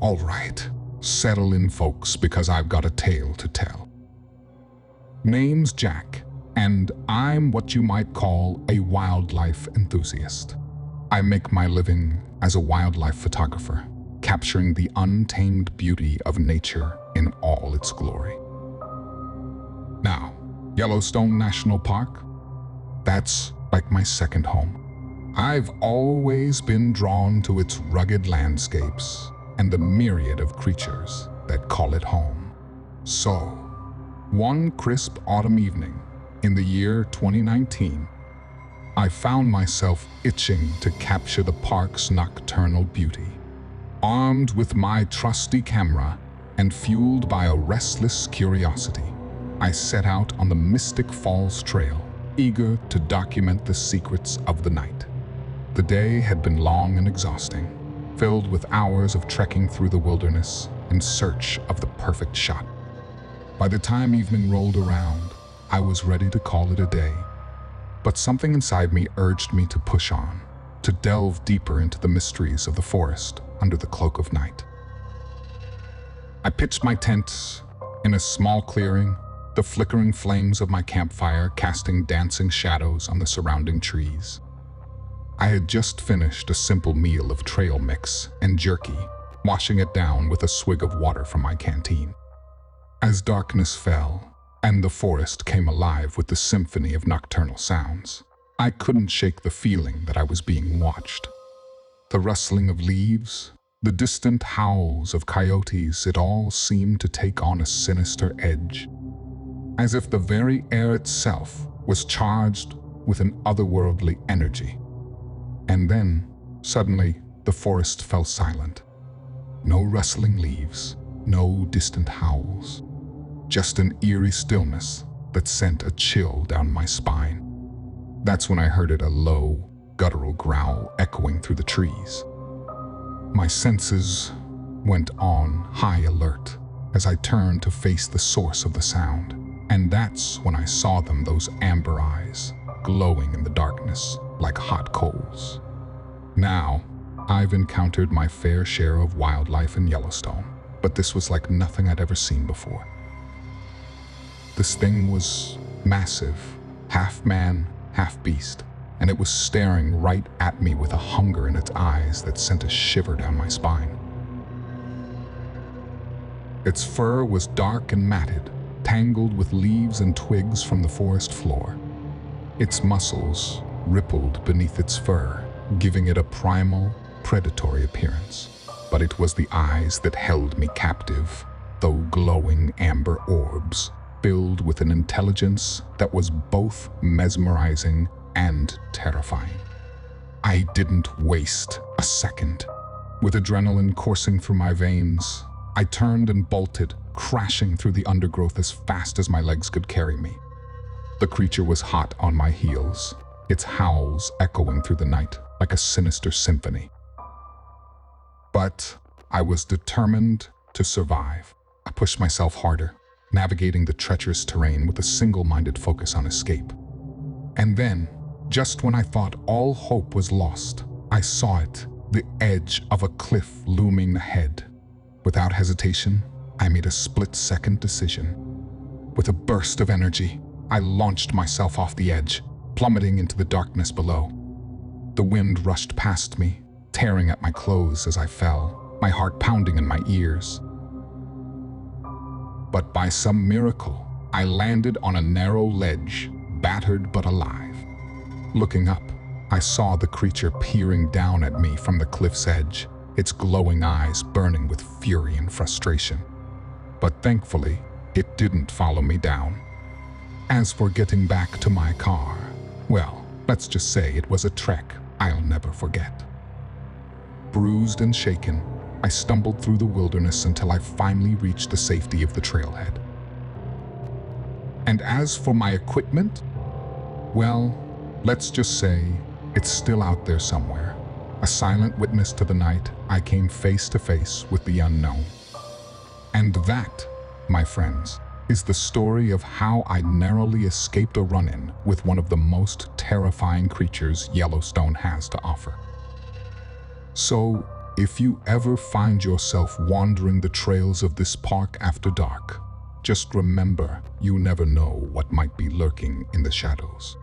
All right, settle in, folks, because I've got a tale to tell. Name's Jack, and I'm what you might call a wildlife enthusiast. I make my living as a wildlife photographer, capturing the untamed beauty of nature in all its glory. Now, Yellowstone National Park, that's like my second home. I've always been drawn to its rugged landscapes and the myriad of creatures that call it home. So, one crisp autumn evening in the year 2019, I found myself itching to capture the park's nocturnal beauty. Armed with my trusty camera and fueled by a restless curiosity, I set out on the Mystic Falls Trail, eager to document the secrets of the night. The day had been long and exhausting, filled with hours of trekking through the wilderness in search of the perfect shot. By the time evening rolled around, I was ready to call it a day. But something inside me urged me to push on, to delve deeper into the mysteries of the forest under the cloak of night. I pitched my tent in a small clearing, the flickering flames of my campfire casting dancing shadows on the surrounding trees. I had just finished a simple meal of trail mix and jerky, washing it down with a swig of water from my canteen. As darkness fell and the forest came alive with the symphony of nocturnal sounds, I couldn't shake the feeling that I was being watched. The rustling of leaves, the distant howls of coyotes, it all seemed to take on a sinister edge, as if the very air itself was charged with an otherworldly energy. And then, suddenly, the forest fell silent. No rustling leaves, no distant howls, just an eerie stillness that sent a chill down my spine. That's when I heard it, a low, guttural growl echoing through the trees. My senses went on high alert as I turned to face the source of the sound. And that's when I saw them, those amber eyes, glowing in the darkness like hot coals. Now, I've encountered my fair share of wildlife in Yellowstone, but this was like nothing I'd ever seen before. This thing was massive, half man, half beast, and it was staring right at me with a hunger in its eyes that sent a shiver down my spine. Its fur was dark and matted, tangled with leaves and twigs from the forest floor. Its muscles rippled beneath its fur, giving it a primal, predatory appearance. But it was the eyes that held me captive, though glowing amber orbs, filled with an intelligence that was both mesmerizing and terrifying. I didn't waste a second. With adrenaline coursing through my veins, I turned and bolted, crashing through the undergrowth as fast as my legs could carry me. The creature was hot on my heels, its howls echoing through the night like a sinister symphony. But I was determined to survive. I pushed myself harder, navigating the treacherous terrain with a single-minded focus on escape. And then, just when I thought all hope was lost, I saw it, the edge of a cliff looming ahead. Without hesitation, I made a split-second decision. With a burst of energy, I launched myself off the edge, plummeting into the darkness below. The wind rushed past me, tearing at my clothes as I fell, my heart pounding in my ears. But by some miracle, I landed on a narrow ledge, battered but alive. Looking up, I saw the creature peering down at me from the cliff's edge, its glowing eyes burning with fury and frustration. But thankfully, it didn't follow me down. As for getting back to my car, well, let's just say it was a trek I'll never forget. Bruised and shaken, I stumbled through the wilderness until I finally reached the safety of the trailhead. And as for my equipment, well, let's just say it's still out there somewhere. A silent witness to the night I came face to face with the unknown. And that, my friends, is the story of how I narrowly escaped a run-in with one of the most terrifying creatures Yellowstone has to offer. So, If you ever find yourself wandering the trails of this park after dark, just remember you never know what might be lurking in the shadows.